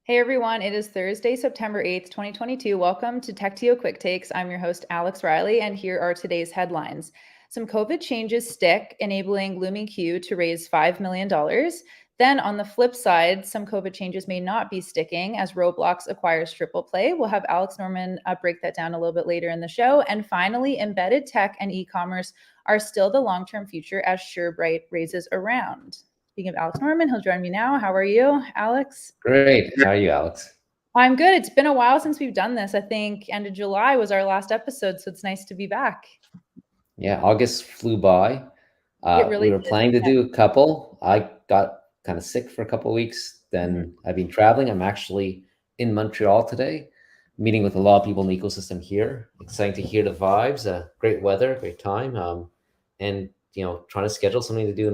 Hey everyone, it is Thursday, September 8th, 2022. Welcome to TechTO Quick Takes. I'm your host, Alex Reilly, and here are today's headlines. Some COVID changes stick, enabling LumiQ to raise $5 million. Then on the flip side, some COVID changes may not be sticking as Roblox acquires Triple Play. We'll have Alex Norman break that down a little bit later in the show. And finally, embedded tech and e-commerce are still the long-term future as SureBright raises around. Speaking of Alex Norman, he'll join me now. How are you, Alex? Great. How are you, Alex? I'm good. It's been a while since we've done this. I think end of July was our last episode, so it's nice to be back. Yeah, August flew by. It We really were did. planning to do a couple. I got kind of sick for a couple of weeks. Mhm. Then I've been traveling. I'm actually in Montreal today, meeting with a lot of people in the ecosystem here. Exciting to hear the vibes. Great weather, great time. And trying to schedule something to do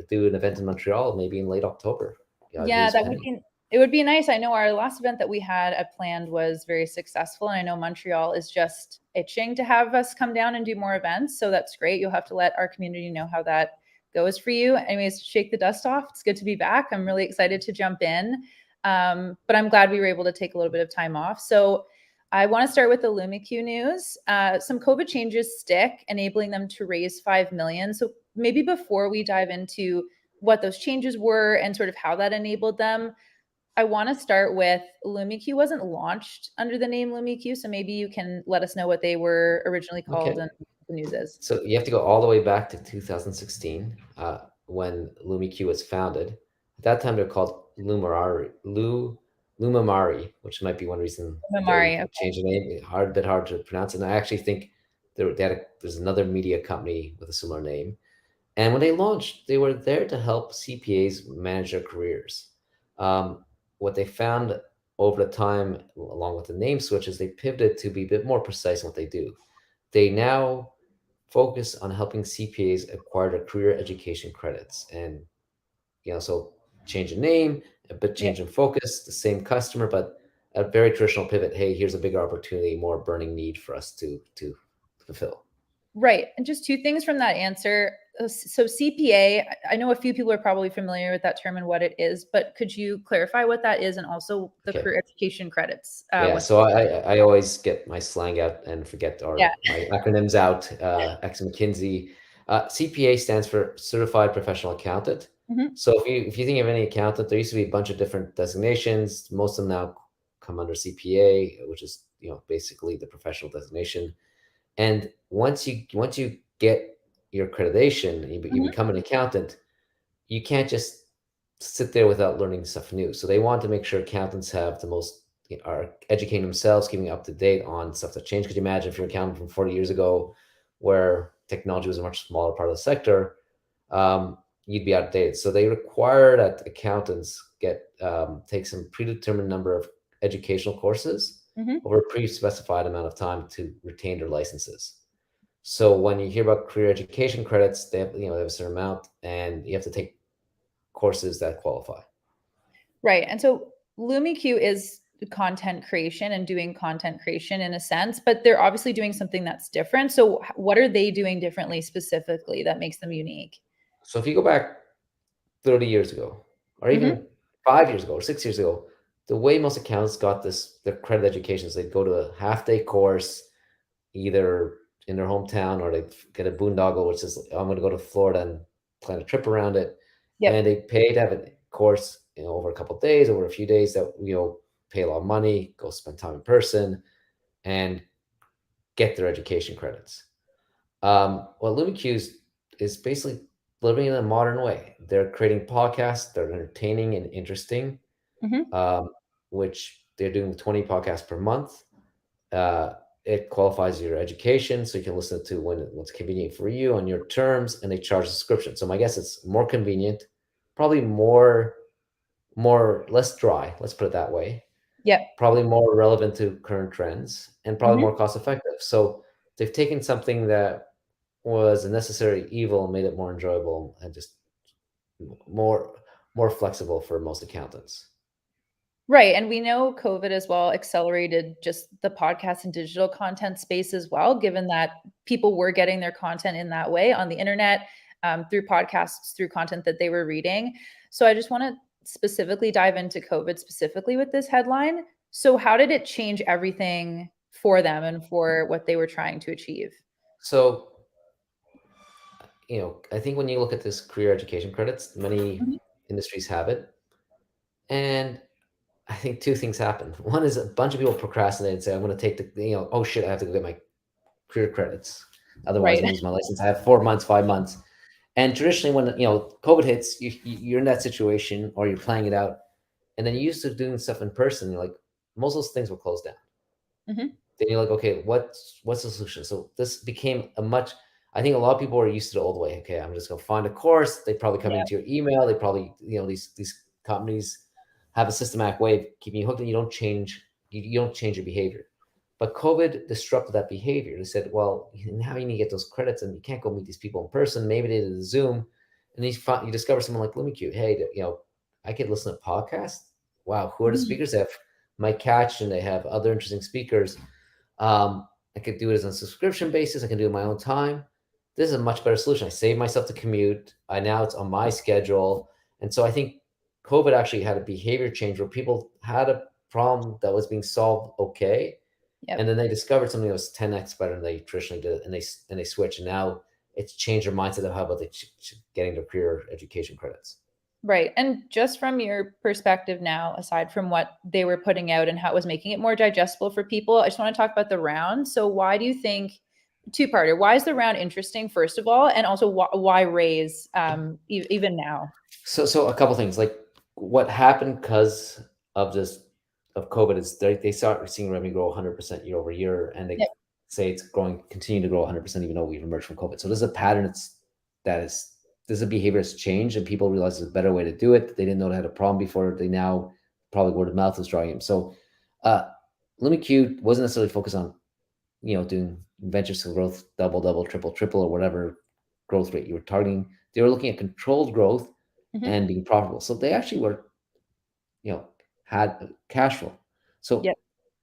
do an event in Montreal, maybe in late October. Yeah, News that would pending. be it would be nice. I know our last event that we had planned was very successful, and I know Montreal is just itching to have us come down and do more events. So that's great. You'll have to let our community know how that goes for you. Anyways, shake the dust off. It's good to be back. I'm really excited to jump in. But I'm glad we were able to take a little bit of time off. So I want to start with the LumiQ news. Some COVID changes stick, enabling them to raise 5 million. So maybe before we dive into what those changes were and sort of how that enabled them, I want to start with LumiQ wasn't launched under the name LumiQ, so maybe you can let us know what they were originally called Okay. and what the news is. So you have to go all the way back to 2016 when LumiQ was founded. At that time, they're called Lumamari, which might be one reason they Mamari, okay. changed the name. Bit hard to pronounce. And I actually think there's another media company with a similar name. And when they launched, they were there to help CPAs manage their careers. Um, what they found over the time, along with the name switch, is they pivoted to be a bit more precise in what they do. They now focus on helping CPAs acquire their career education credits. And, so change in name, a bit Yeah. change in focus, the same customer, but a very traditional pivot. Hey, here's a bigger opportunity, more burning need for us to fulfill. Right. And just two things from that answer. So CPA, I know a few people are probably familiar with that term and what it is, but could you clarify what that is and also the Okay. career education credits? Yeah, What? so I always get my slang out and forget Yeah. my acronyms out. Ex McKinsey, CPA stands for Certified Professional Accountant. Mhm. So if you think of any accountant, there used to be a bunch of different designations. Most of them now come under CPA, which is basically the professional designation. And once you get your accreditation, you Mhm. become an accountant. You can't just sit there without learning stuff new. So they want to make sure accountants have the most are educating themselves, keeping up to date on stuff that changed. Could you imagine if you're an accountant from 40 years ago, where technology was a much smaller part of the sector, you'd be outdated. So they require that accountants take some predetermined number of educational courses Mhm. over a pre-specified amount of time to retain their licenses. So when you hear about career education credits, they have a certain amount, and you have to take courses that qualify. Right. And so LumiQ is content creation and doing content creation in a sense, but they're obviously doing something that's different. So what are they doing differently specifically that makes them unique? So if you go back 30 years ago, or Mhm. even 5 years ago, or 6 years ago, the way most accountants got their credit education is they'd go to a half-day course, either in their hometown, or they'd get a boondoggle, which is, I'm going to go to Florida and plan a trip around it. And Yep. they pay to have a course, over a couple of days, over a few days, that, pay a lot of money, go spend time in person, and get their education credits. What LumiQ is basically living in a modern way. They're creating podcasts that are entertaining and interesting, Mhm. um, which they're doing 20 podcasts per month. Uh, it qualifies your education, so you can listen to what's convenient for you on your terms, and they charge a subscription. So my guess it's more convenient, probably less dry. Let's put it that way. Yep. Probably more relevant to current trends, and probably Mhm. more cost effective. So they've taken something that was a necessary evil and made it more enjoyable and just more more flexible for most accountants. Right. And we know COVID as well accelerated just the podcast and digital content space as well, given that people were getting their content in that way on the internet, through podcasts, through content that they were reading. So I just want to specifically dive into COVID specifically with this headline. So, how did it change everything for them and for what they were trying to achieve? So, I think when you look at this career education credits, many Mhm. industries have it. And I think two things happen. One is a bunch of people procrastinate and say, I'm going to take oh shit, I have to go get my career credits. Otherwise, Right. I'm going to lose my license. I have 4 months, 5 months. And traditionally, when COVID hits, you're in that situation or you're playing it out, and then you used to doing stuff in person. You're like, most of those things were closed down. Hmm. Then you're like, okay, what's the solution? So this became a much. I think a lot of people are used to the old way. Okay, I'm just gonna find a course. They probably come Yeah. into your email. They probably these companies have a systematic way of keeping you hooked, and you don't change your behavior. But COVID disrupted that behavior. They said, well, now you need to get those credits, and you can't go meet these people in person. Maybe they did a Zoom, and you discover someone like LumiQ. Hey, I could listen to podcasts. Wow, who are the Mhm. speakers? They have Mike Catch, and they have other interesting speakers. I could do it as a subscription basis. I can do it in my own time. This is a much better solution. I save myself the commute. I now it's on my schedule. And so I think COVID actually had a behavior change where people had a problem that was being solved okay. And Yep. then they discovered something that was 10x better than they traditionally did. And they switched. And now it's changed their mindset of how about they getting their career education credits. Right. And just from your perspective now, aside from what they were putting out and how it was making it more digestible for people, I just want to talk about the round. So, why do you think, two-parter, why is the round interesting, first of all? And also, why raise even now? So a couple things like what happened because of this of COVID is they start seeing revenue grow 100% year over year, and they Yep. say it's going continue to grow 100% even though we've emerged from COVID. So there's a pattern that is there's a behavior has changed, and people realize there's a better way to do it. They didn't know they had a problem before. They now probably word of mouth is drawing them. So uh, LumiQ wasn't necessarily focused on doing ventures to growth, double, double, triple, triple, or whatever growth rate you were targeting. They were looking at controlled growth Hmm. and being profitable. So they actually were, you know, had cash flow. So Yep.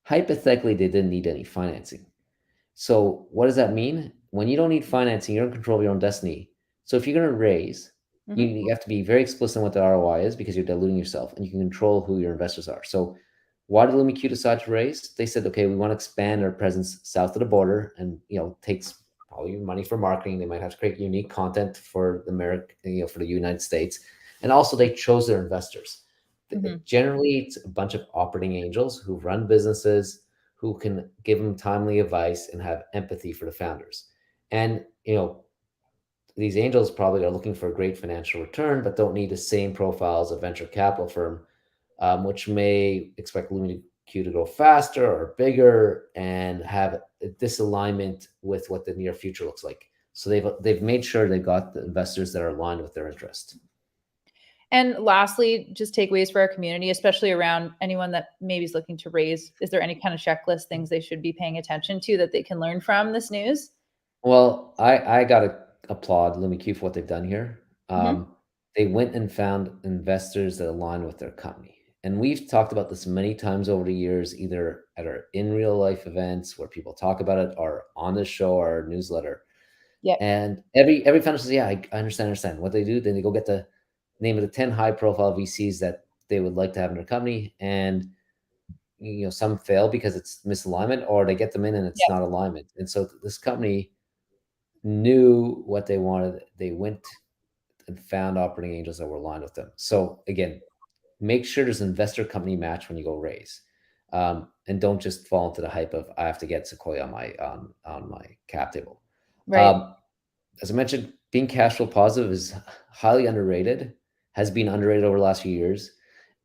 hypothetically, they didn't need any financing. So what does that mean? When you don't need financing, you're in control of your own destiny. So if you're going to raise, you, Hmm. you have to be very explicit on what the ROI is because you're diluting yourself, and you can control who your investors are. So why did LumiQ decide to raise? They said, okay, we want to expand our presence south of the border, and takes probably money for marketing. They might have to create unique content for the America, for the United States, and also they chose their investors. Hmm. Generally, it's a bunch of operating angels who run businesses who can give them timely advice and have empathy for the founders. And these angels probably are looking for a great financial return, but don't need the same profile as a venture capital firm, which may expect LumiQ to grow faster or bigger and have a disalignment with what the near future looks like. So they've made sure they've got the investors that are aligned with their interest. And lastly, just takeaways for our community, especially around anyone that maybe is looking to raise. Is there any kind of checklist things they should be paying attention to that they can learn from this news? Well, I gotta applaud LumiQ for what they've done here. Hmm. They went and found investors that align with their company. And we've talked about this many times over the years, either at our in real life events where people talk about it, or on the show or our newsletter. Yep. And every founder says, "Yeah, I understand." What they do, then they go get the name of the 10 high profile VCs that they would like to have in their company, and some fail because it's misalignment, or they get them in and it's Yep. not alignment. And so this company knew what they wanted. They went and found operating angels that were aligned with them. So again, make sure there's an investor company match when you go raise, and don't just fall into the hype of I have to get Sequoia on my cap table. Right. Um, as I mentioned, being cash flow positive is highly underrated, has been underrated over the last few years,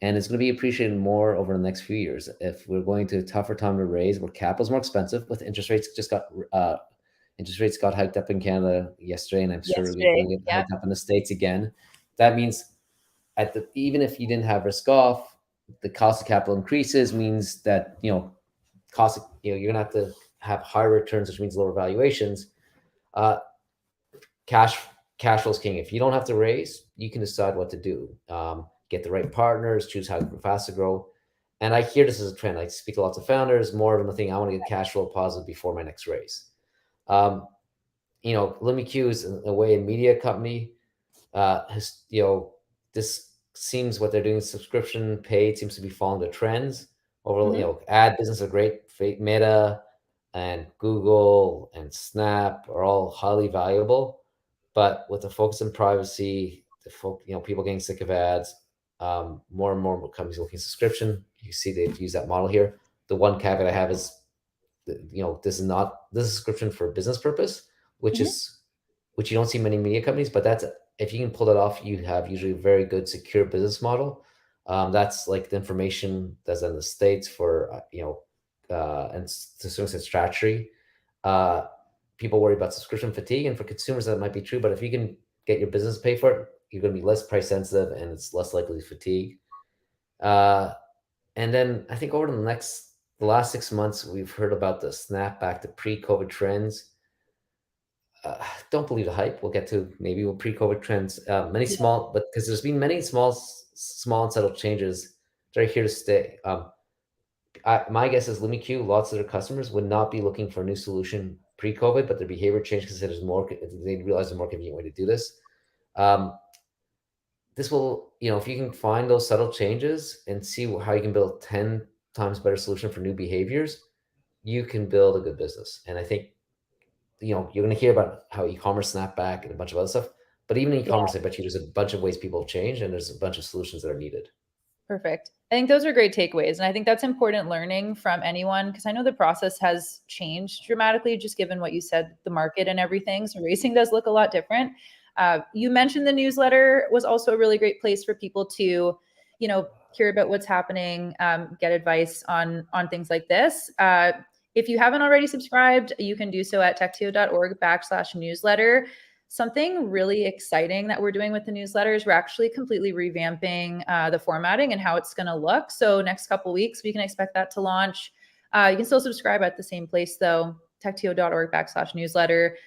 and it's going to be appreciated more over the next few years. If we're going to a tougher time to raise, where capital's more expensive, with interest rates got hiked up in Canada yesterday, and I'm sure they're Yesterday. going to get Yep. hiked up in the States again. That means even if you didn't have risk off, the cost of capital increases, means that you're going to have higher returns, which means lower valuations. Uh, cash cash flow is king. If you don't have to raise, you can decide what to do. Get the right partners, choose how fast to grow. And I hear this as a trend. I speak to lots of founders. More of them think I want to get cash flow positive before my next raise. Um, LimiQ is in a way a media company. Has this seems what they're doing, subscription paid, seems to be following the trends. Over, Hmm. ad business are great. Meta and Google and Snap are all highly valuable, but with the focus on privacy, people getting sick of ads, more and more companies looking at subscription. You see they've used that model here. The one caveat I have is, this is subscription for business purpose, which Hmm. is which you don't see many media companies, but that's if you can pull that off, you have usually a very good secure business model. That's like the information that's in the states for and to some extent statutory. Uh, People worry about subscription fatigue, and for consumers that might be true. But if you can get your business to pay for it, you're going to be less price sensitive, and it's less likely to fatigue. Uh, and then I think over the last 6 months, we've heard about the snapback to pre-COVID trends. Don't believe the hype. We'll get to maybe pre-COVID trends. Many Yeah. small, but because there's been many small and subtle changes that are here to stay. My guess is LumiQ, lots of their customers would not be looking for a new solution pre-COVID, but their behavior changed because there's more. They realize a more convenient way to do this. Um, this will, if you can find those subtle changes and see how you can build 10 times better solution for new behaviors, you can build a good business. And I think you're going to hear about how e-commerce snapped back and a bunch of other stuff. But even e-commerce, I bet you there's a bunch of ways people have changed, and there's a bunch of solutions that are needed. Perfect. I think those are great takeaways. And I think that's important learning from anyone because I know the process has changed dramatically, just given what you said, the market and everything. So racing does look a lot different. You mentioned the newsletter was also a really great place for people to, hear about what's happening, get advice on things like this. If you haven't already subscribed, you can do so at techto.org/newsletter. Something really exciting that we're doing with the newsletters, we're actually completely revamping the formatting and how it's going to look. So next couple weeks, we can expect that to launch. You can still subscribe at the same place though, techto.org/newsletter.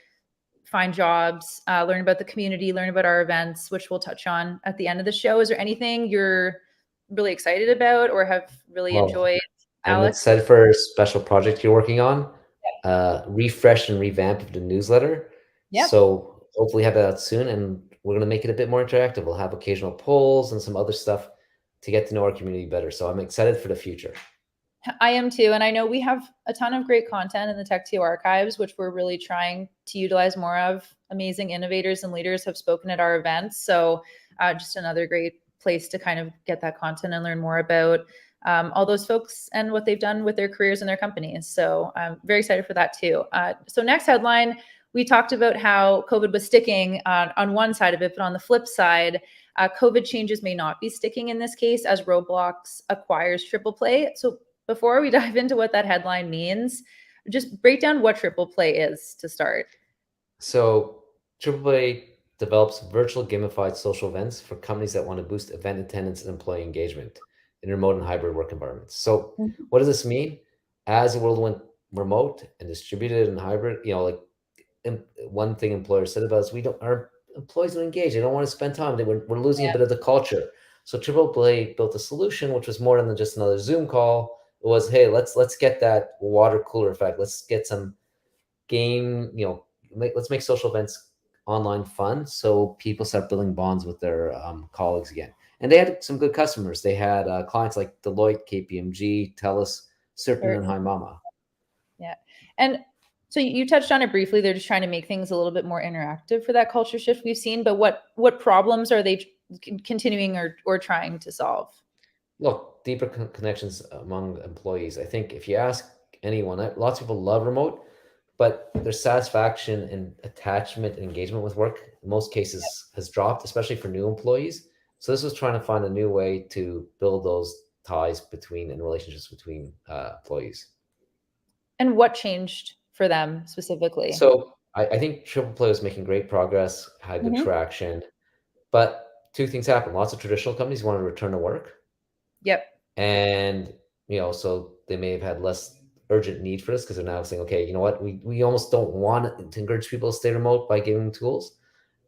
Find jobs, learn about the community, learn about our events, which we'll touch on at the end of the show. Is there anything you're really excited about or have really Well, enjoyed, I'm Alex? excited for a special project you're working on, refresh and revamp of the newsletter. Yep. So hopefully have that out soon, and we're going to make it a bit more interactive. We'll have occasional polls and some other stuff to get to know our community better. So I'm excited for the future. I am too. And I know we have a ton of great content in the TechTO archives, which we're really trying to utilize more of. Amazing innovators and leaders have spoken at our events. So just another great place to kind of get that content and learn more about all those folks and what they've done with their careers and their companies. So I'm very excited for that too. So next headline, we talked about how COVID was sticking on one side of it, but on the flip side, COVID changes may not be sticking in this case as Roblox acquires Triple Play. So before we dive into what that headline means, just break down what Triple Play is to start. So AAA develops virtual gamified social events for companies that want to boost event attendance and employee engagement in remote and hybrid work environments. So Mhm. what does this mean? As the world went remote and distributed and hybrid, one thing employers said about us, we don't our employees don't engage. They don't want to spend time. We're losing a bit of the culture. So Triple Play built a solution which was more than just another Zoom call. It was, hey, let's get that water cooler effect. Let's get some game, let's make social events online fun so people start building bonds with their colleagues again. And they had some good customers. They had clients like Deloitte, KPMG, TELUS, Certain, and Hi Certainly. Mama. Yeah. And so you touched on it briefly. They're just trying to make things a little bit more interactive for that culture shift we've seen. But what problems are they continuing or trying to solve? Look, deeper connections among employees. I think if you ask anyone, lots of people love remote, but their satisfaction and attachment and engagement with work in most cases has dropped, especially for new employees. So this was trying to find a new way to build those ties between and relationships between employees. And what changed for them specifically? So I think Triple Play was making great progress, had good Hmm. traction, but two things happened. Lots of traditional companies wanted to return to work, Yep. and so they may have had less urgent need for this because they're now saying, okay, you know what, we almost don't want to encourage people to stay remote by giving them tools.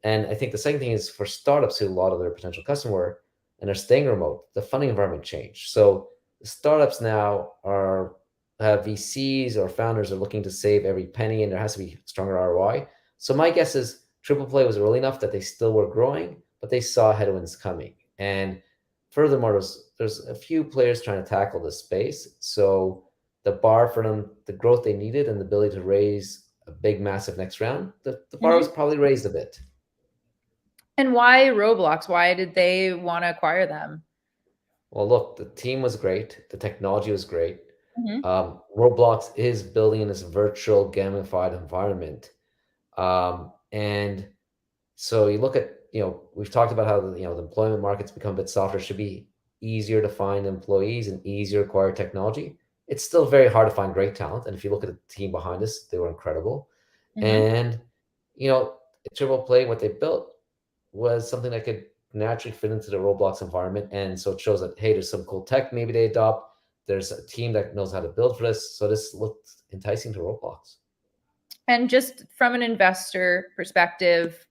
And I think the second thing is for startups who a lot of their potential customer were and are staying remote, the funding environment changed. So the startups now are have VCs or founders are looking to save every penny, and there has to be stronger ROI. So my guess is Triple Play was early enough that they still were growing, but they saw headwinds coming. And furthermore, there's a few players trying to tackle this space. So the bar for them, the growth they needed and the ability to raise a big, massive next round, the bar was Mhm. probably raised a bit. And why Roblox? Why did they want to acquire them? Well, look, the team was great. The technology was great. Mhm. Roblox is building this virtual gamified environment. And so you look at, we've talked about how the employment market's become a bit softer. It should be easier to find employees and easier to acquire technology. It's still very hard to find great talent. And if you look at the team behind us, they were incredible. Mhm. And, you know, Triple Play, what they built was something that could naturally fit into the Roblox environment. And so it shows that, hey, there's some cool tech maybe they adopt. There's a team that knows how to build for this. So this looked enticing to Roblox. And just from an investor perspective,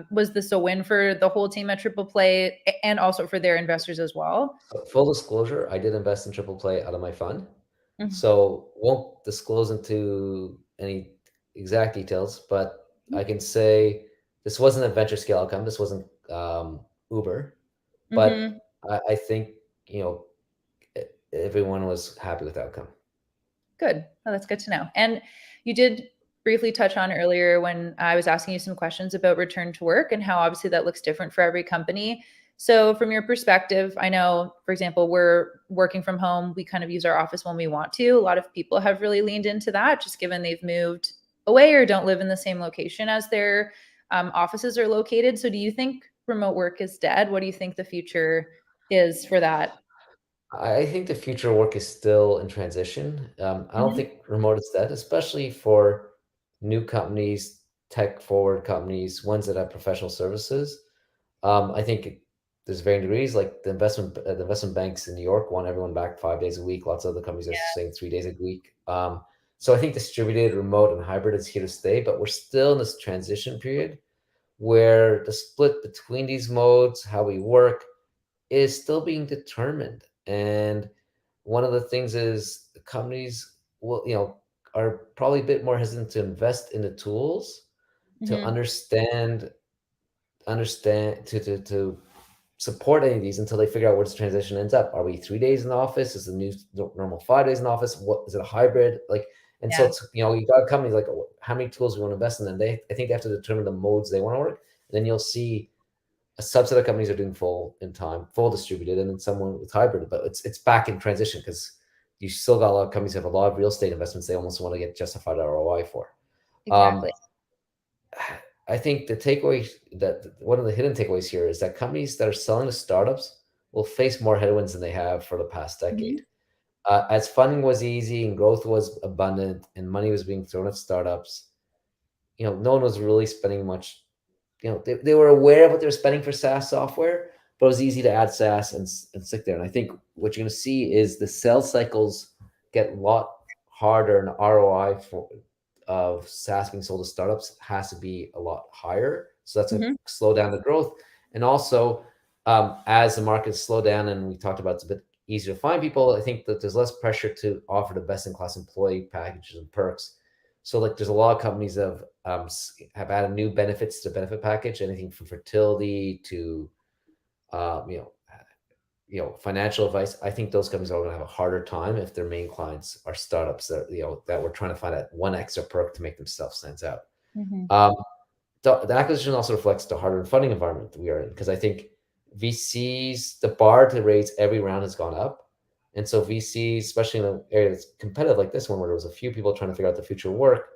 was this a win for the whole team at Triple Play and also for their investors as well? Full disclosure, I did invest in Triple Play out of my fund. Mhm. So won't disclose into any exact details, but I can say this wasn't a venture scale outcome. This wasn't Uber, but Mhm. I think you know everyone was happy with the outcome. Good. Oh, that's good to know. And you did briefly touch on earlier when I was asking you some questions about return to work and how obviously that looks different for every company. So, from your perspective, I know, for example, we're working from home. We kind of use our office when we want to. A lot of people have really leaned into that, just given they've moved away or don't live in the same location as their offices are located. So, do you think remote work is dead? What do you think the future is for that? I think the future of work is still in transition. I don't Mhm. think remote is dead, especially for new companies, tech forward companies, ones that have professional services. I think there's varying degrees. Like the investment banks in New York want everyone back 5 days a week. Lots of other companies are saying 3 days a week. So I think distributed, remote, and hybrid is here to stay. But we're still in this transition period where the split between these modes, how we work, is still being determined. And one of the things is the companies will, are probably a bit more hesitant to invest in the tools to Mhm. understand to support any of these until they figure out where this transition ends up. Are we 3 days in the office? Is the new normal 5 days in the office? What is it, a hybrid? Like, and so Yeah. it's you got companies like, how many tools we want to invest in them. I think they have to determine the modes they want to work. And then you'll see a subset of companies are doing full distributed, and then someone with hybrid. But it's back in transition because you still got a lot of companies who have a lot of real estate investments they almost want to get justified ROI for. Um, Exactly. I think the takeaway that one of the hidden takeaways here is that companies that are selling to startups will face more headwinds than they have for the past decade. Mhm. As funding was easy and growth was abundant and money was being thrown at startups, no one was really spending much. They were aware of what they were spending for SaaS software, but it was easy to add SaaS and stick there. And I think what you're going to see is the sales cycles get a lot harder, and ROI of SaaS being sold to startups has to be a lot higher. So that's going to Mhm. slow down the growth. And also, as the markets slow down, and we talked about it's a bit easier to find people, I think that there's less pressure to offer the best in class employee packages and perks. So like there's a lot of companies that have added new benefits to the benefit package, anything from fertility to um, you know financial advice. I think those companies are going to have a harder time if their main clients are startups that were trying to find that one extra perk to make themselves stand out. Mhm. Um, the acquisition also reflects the harder funding environment that we are in because I think VCs, the bar to raise every round has gone up. And so VCs, especially in an area that's competitive like this one, where there was a few people trying to figure out the future of work,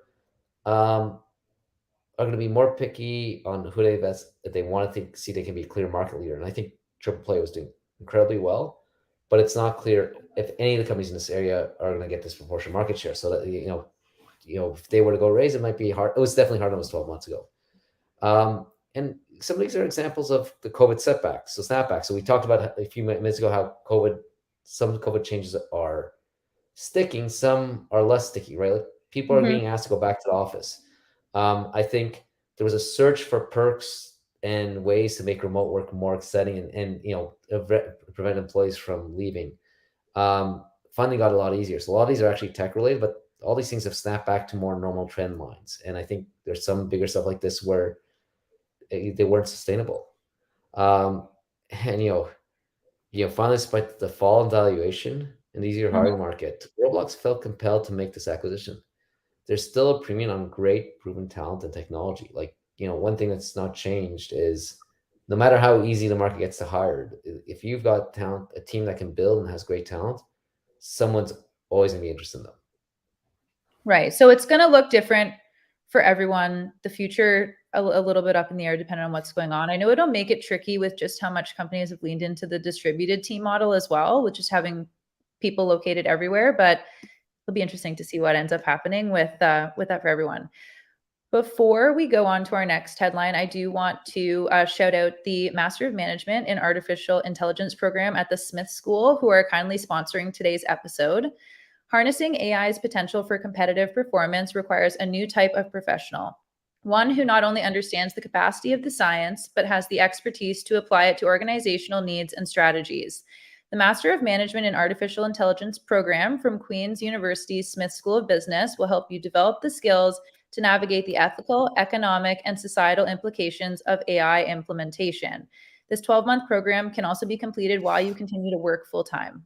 um, are going to be more picky on who they invest if they want to see they can be a clear market leader. And I think Triple Play was doing incredibly well, but it's not clear if any of the companies in this area are going to get disproportionate market share. So that if they were to go raise, it might be hard. It was definitely harder than it was 12 months ago. And some of these are examples of the COVID setbacks, so snapbacks. So we talked about a few minutes ago how some COVID changes are sticking, some are less sticky, right? Like people are Mhm. being asked to go back to the office. I think there was a search for perks and ways to make remote work more exciting and prevent employees from leaving. Funding got a lot easier. So a lot of these are actually tech related, but all these things have snapped back to more normal trend lines. And I think there's some bigger stuff like this where they weren't sustainable. Um, And finally, despite the fall in valuation and the easier hiring market, Roblox felt compelled to make this acquisition. There's still a premium on great proven talent and technology. Like, one thing that's not changed is no matter how easy the market gets to hire, if you've got talent, a team that can build and has great talent, someone's always gonna be interested in them. Right. So it's going to look different for everyone. The future a little bit up in the air depending on what's going on. I know it'll make it tricky with just how much companies have leaned into the distributed team model as well, which is having people located everywhere. But it'll be interesting to see what ends up happening with that for everyone. Before we go on to our next headline, I do want to shout out the Master of Management in Artificial Intelligence program at the Smith School, who are kindly sponsoring today's episode. Harnessing AI's potential for competitive performance requires a new type of professional, one who not only understands the capacity of the science, but has the expertise to apply it to organizational needs and strategies. The Master of Management in Artificial Intelligence program from Queen's University's Smith School of Business will help you develop the skills to navigate the ethical, economic, and societal implications of AI implementation. This 12-month program can also be completed while you continue to work full time.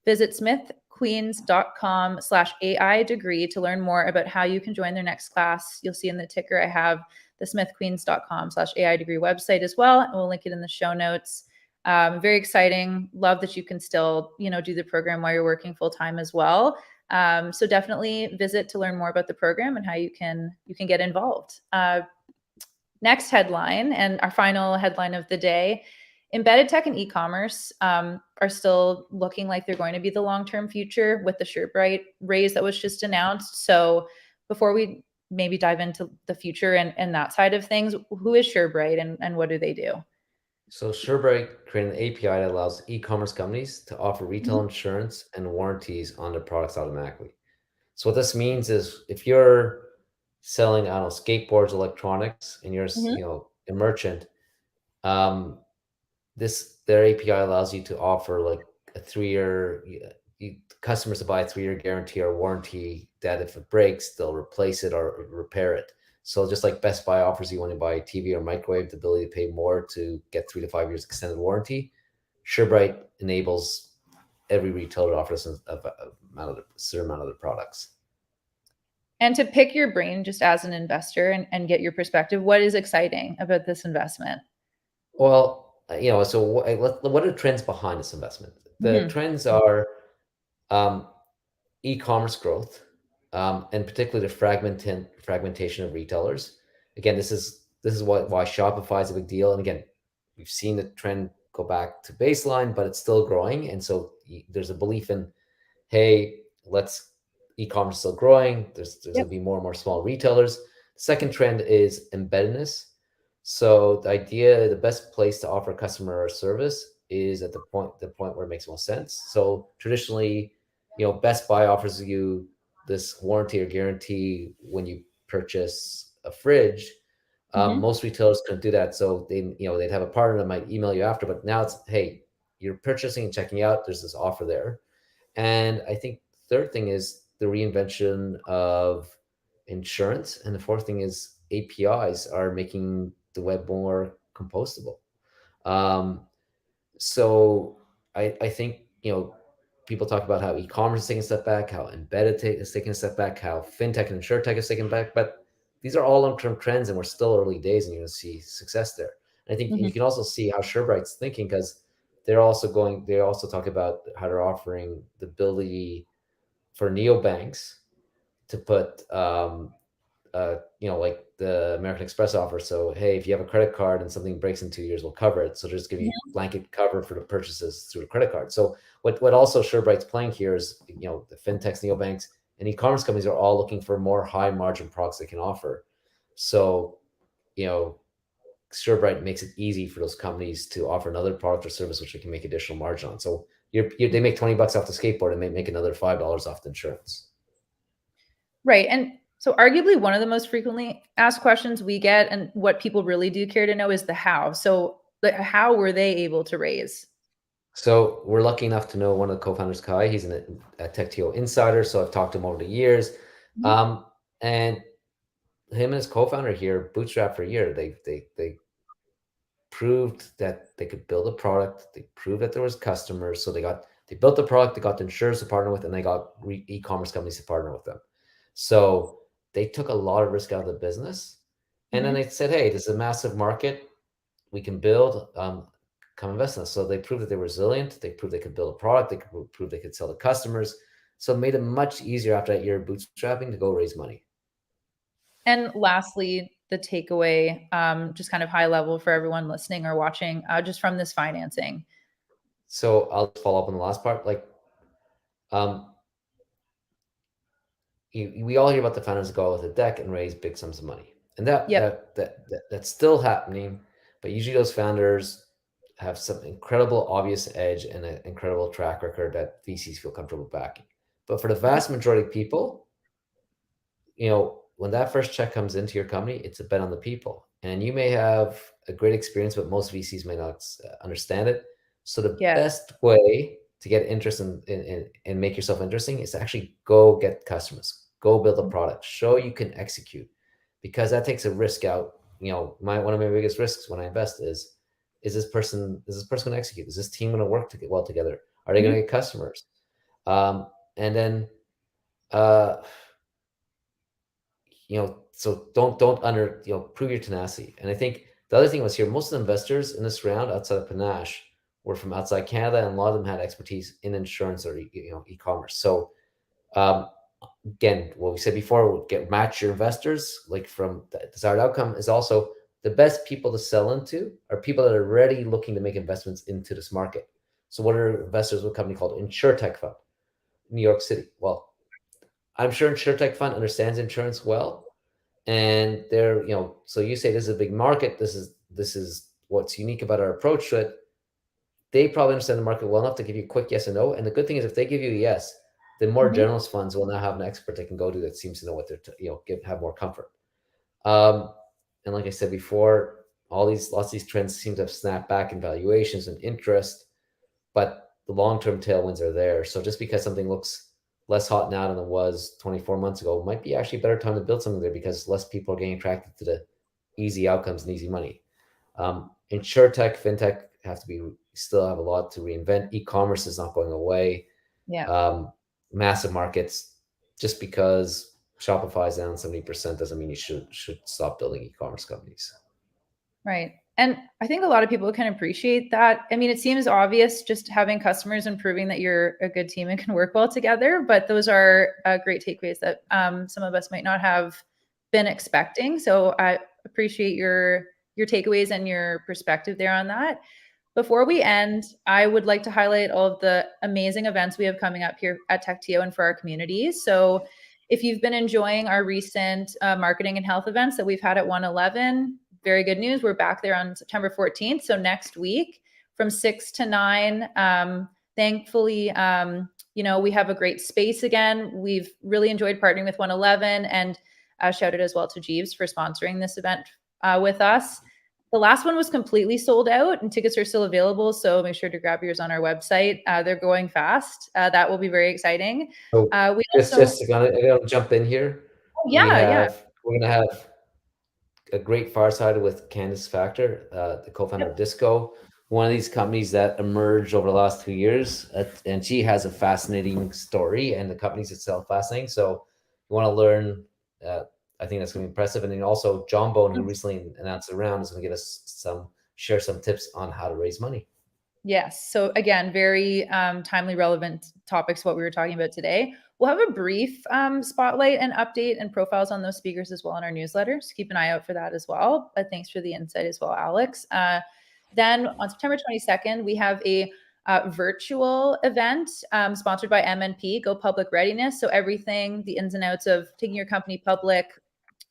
Visit smithqueens.com/AI degree to learn more about how you can join their next class. You'll see in the ticker I have the smithqueens.com/AI degree website as well. And we'll link it in the show notes. Very exciting. Love that you can still, do the program while you're working full time as well. So definitely visit to learn more about the program and how you can get involved. Next headline, and our final headline of the day: embedded tech and e-commerce are still looking like they're going to be the long-term future with the SureBright raise that was just announced. So before we maybe dive into the future and that side of things, who is SureBright and what do they do? So SureBright created an API that allows e-commerce companies to offer retail Mhm. insurance and warranties on their products automatically. So what this means is if you're selling, I don't know, skateboards, electronics, and you're, Mhm. a merchant, um, their API allows you to offer like a 3-year customers to buy a 3-year guarantee or warranty that if it breaks, they'll replace it or repair it. So just like Best Buy offers you when you buy a TV or microwave the ability to pay more to get 3 to 5 years extended warranty, SureBright enables every retailer to offer a certain amount of their products. And to pick your brain just as an investor and get your perspective, what is exciting about this investment? Well, so what are the trends behind this investment? The Mhm. trends are um, e-commerce growth, and particularly the fragmentation of retailers. Again, this is why Shopify is a big deal. And again, we've seen the trend go back to baseline, but it's still growing. And so there's a belief in, hey, let's e-commerce is still growing. There's Yep. going to be more and more small retailers. The second trend is embeddedness. So the idea, the best place to offer customer service is at the point where it makes most sense. So traditionally, Best Buy offers you this warranty or guarantee when you purchase a fridge. Mhm. Most retailers couldn't do that, so they'd have a partner that might email you after. But now it's, hey, you're purchasing and checking out. There's this offer there. And I think the third thing is the reinvention of insurance. And the fourth thing is APIs are making the web more compostable. Um, so I think, people talk about how e-commerce is taking a step back, how is taking a step back, how fintech and insurtech is taking back. But these are all long-term trends and we're still early days and you're going to see success there. And I think, and Mhm. you can also see how SureBright's thinking because they also talk about how they're offering the ability for neobanks to put like the American Express offer. So, hey, if you have a credit card and something breaks in 2 years, we'll cover it. So just give you blanket cover for the purchases through a credit card. So what also SureBright's playing here is, the fintechs, neobanks, and e-commerce companies are all looking for more high margin products they can offer. So, you know, SureBright makes it easy for those companies to offer another product or service which they can make additional margin on. So they make $20 off the skateboard and may make another $5 off the insurance. Right. And so, arguably, one of the most frequently asked questions we get and what people really do care to know is the how. So, how were they able to raise? So we're lucky enough to know one of the co-founders, Kai. He's a TechTO insider, so I've talked to him over the years. Mhm. And him and his co-founder here bootstrapped for a year. They proved that they could build a product. They proved that there was customers. So they built the product, they got the insurers to partner with, and they got e-commerce companies to partner with them. So they took a lot of risk out of the business. And then Mhm. they said, hey, this is a massive market we can build. Come invest in us. So they proved that they were resilient. They proved they could build a product. They could prove they could sell to customers. So it made it much easier after that year of bootstrapping to go raise money. And lastly, the takeaway, just kind of high level for everyone listening or watching, just from this financing. So I'll follow up on the last part. Like, um, we all hear about the founders that go out with a deck and raise big sums of money, and Yep. that's still happening. But usually, those founders have some incredible obvious edge and an incredible track record that VCs feel comfortable backing. But for the Mhm. vast majority of people, when that first check comes into your company, it's a bet on the people. And you may have a great experience, but most VCs may not understand it. So the Yes. best way to get interest and make yourself interesting is to actually go get customers, go build a product, show you can execute, because that takes a risk out. One of my biggest risks when I invest is this person going to execute? Is this team going to work well together? Are they going to Mhm. get customers? And then uh, so don't prove your tenacity. And I think the other thing was here, most of the investors in this round outside of Panache were from outside Canada, and a lot of them had expertise in insurance or e-commerce. So um, again, what we said before, match your investors like from the desired outcome is also the best people to sell into are people that are already looking to make investments into this market. So what are investors with a company called InsurTech Fund, New York City? Well, I'm sure InsurTech Fund understands insurance well, and so you say this is a big market, this is what's unique about our approach to it. They probably understand the market well enough to give you a quick yes or no. And the good thing is, if they give you a yes, then more Mhm. generalist funds will now have an expert they can go to that seems to know what they're have more comfort. And like I said before, lots of these trends seem to have snapped back in valuations and interest, but the long-term tailwinds are there. So just because something looks less hot now than it was 24 months ago, might be actually a better time to build something there because less people are getting attracted to the easy outcomes and easy money. Insurtech, fintech still have a lot to reinvent. E-commerce is not going away. Yeah. Um, Massive markets. Just because Shopify is down 70% doesn't mean you should stop building e-commerce companies. Right. And I think a lot of people can appreciate that. I mean, it seems obvious just having customers and proving that you're a good team and can work well together, but those are great takeaways that some of us might not have been expecting. So I appreciate your takeaways and your perspective there on that. Before we end, I would like to highlight all of the amazing events we have coming up here at TechTO and for our communities. So if you've been enjoying our recent marketing and health events that we've had at 111, very good news. We're back there on September 14th. So next week from 6 to 9. Thankfully, we have a great space again. We've really enjoyed partnering with 111 and shouted as well to Jeeves for sponsoring this event with us. The last one was completely sold out and tickets are still available. So make sure to grab yours on our website. They're going fast. That will be very exciting. So We just also, just to kind of jump in here, oh, yeah, yeah. we're gonna have a great fireside with Candace Factor, the co-founder of Yep. Disco, one of these companies that emerged over the last 2 years. And she has a fascinating story, and the company's itself fascinating. So you want to learn. Uh, I think that's going to be impressive. And then also John Bone, who recently announced a round, is going to give us share some tips on how to raise money. Yes. So again, very timely, relevant topics. What we were talking about today. We'll have a brief spotlight and update and profiles on those speakers as well in our newsletter. So keep an eye out for that as well. But thanks for the insight as well, Alex. Then on September 22nd, we have a virtual event sponsored by MNP, Go Public Readiness. So everything, the ins and outs of taking your company public,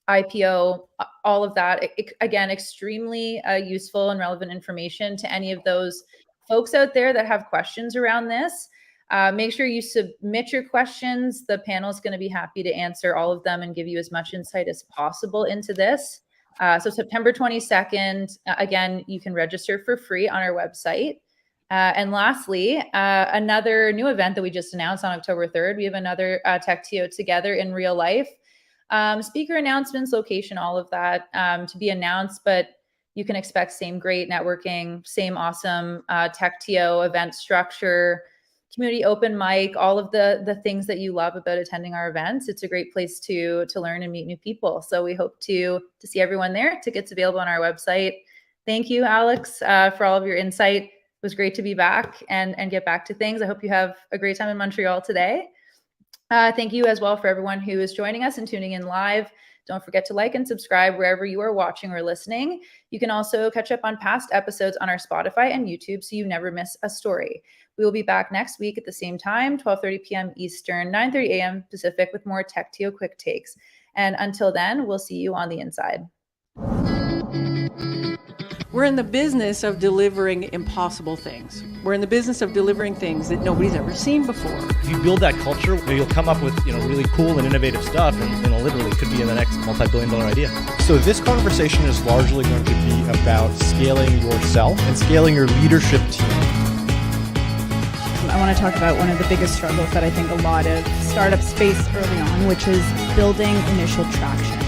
IPO, all of that. Again, extremely useful and relevant information to any of those folks out there that have questions around this. Make sure you submit your questions. The panel is going to be happy to answer all of them and give you as much insight as possible into this. So September 22nd, again, you can register for free on our website. And lastly, another new event that we just announced on October 3rd, we have another TechTO together in real life. Speaker announcements, location, all of that to be announced. But you can expect same great networking, same awesome TechTO event structure, community open mic, all of the things that you love about attending our events. It's a great place to learn and meet new people. So we hope to see everyone there. Tickets available on our website. Thank you, Alex, for all of your insight. It was great to be back and get back to things. I hope you have a great time in Montreal today. Thank you as well for everyone who is joining us and tuning in live. Don't forget to like and subscribe wherever you are watching or listening. You can also catch up on past episodes on our Spotify and YouTube so you never miss a story. We will be back next week at the same time, 12:30 p.m. Eastern, 9:30 a.m. Pacific, with more TechTO Quick Takes. And until then, we'll see you on the inside. We're in the business of delivering impossible things. We're in the business of delivering things that nobody's ever seen before. If you build that culture, you'll come up with really cool and innovative stuff, and literally could be in the next multi-billion-dollar idea. So this conversation is largely going to be about scaling yourself and scaling your leadership team. I want to talk about one of the biggest struggles that I think a lot of startups face early on, which is building initial traction.